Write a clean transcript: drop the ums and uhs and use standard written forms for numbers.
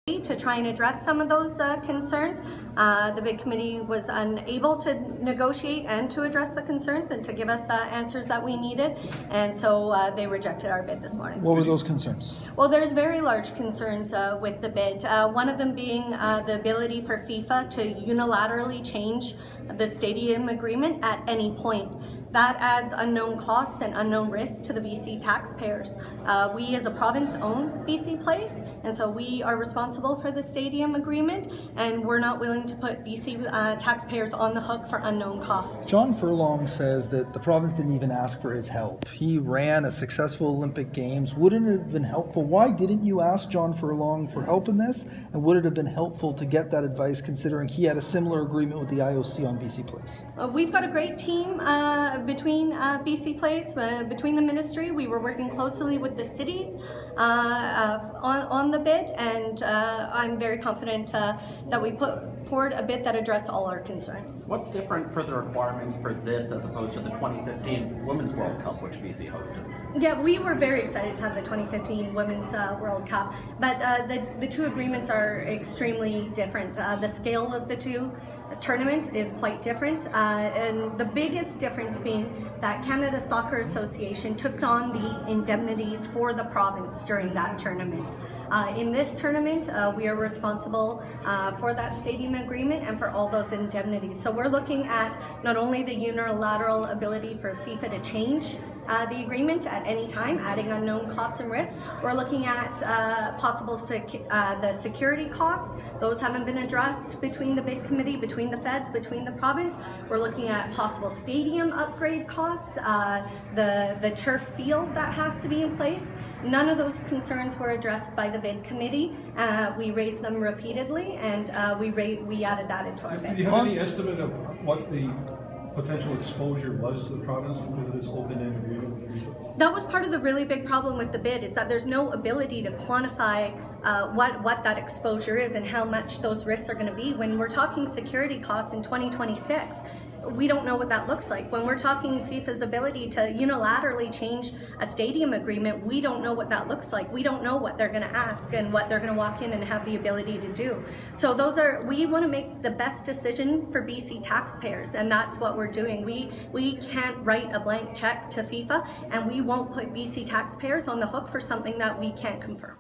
to try and address some of those concerns. The bid committee was unable to negotiate and to address the concerns and to give us answers that we needed, and so they rejected our bid this morning. What were those concerns? Well, there's very large concerns with the bid. One of them being the ability for FIFA to unilaterally change the stadium agreement at any point. That adds unknown costs and unknown risks to the BC taxpayers. We as a province own BC Place, and so we are responsible for the stadium agreement, and we're not willing to put BC taxpayers on the hook for unknown costs. John Furlong says that the province didn't even ask for his help. He ran a successful Olympic Games. Wouldn't it have been helpful? Why didn't you ask John Furlong for help in this? And would it have been helpful to get that advice, considering he had a similar agreement with the IOC on BC Place? We've got a great team between BC Place, between the ministry. We were working closely with the cities on the bid, and I'm very confident that we put forward a bid that addressed all our concerns. What's different for the requirements for this as opposed to the 2015 Women's World Cup, which BC hosted? Yeah, we were very excited to have the 2015 Women's World Cup, but the two agreements are extremely different. The scale of the two tournaments is quite different, and the biggest difference being that Canada Soccer Association took on the indemnities for the province during that tournament. In this tournament, we are responsible for that stadium agreement and for all those indemnities. So we're looking at not only the unilateral ability for FIFA to change the agreement at any time, adding unknown costs and risks. We're looking at possible the security costs. Those haven't been addressed between the bid committee, between the feds, between the province. We're looking at possible stadium upgrade costs, the turf field that has to be in place. None of those concerns were addressed by the bid committee. We raised them repeatedly, and we added that into our bid. Do you have any estimate of what the potential exposure was to the province with this open-end agreement? That was part of the really big problem with the bid, is that there's no ability to quantify what that exposure is and how much those risks are going to be. When we're talking security costs in 2026, we don't know what that looks like. When we're talking FIFA's ability to unilaterally change a stadium agreement, we don't know what that looks like. We don't know what they're going to ask and what they're going to walk in and have the ability to do. So we want to make the best decision for BC taxpayers, and that's what we're doing. We can't write a blank check to FIFA, and we won't put BC taxpayers on the hook for something that we can't confirm.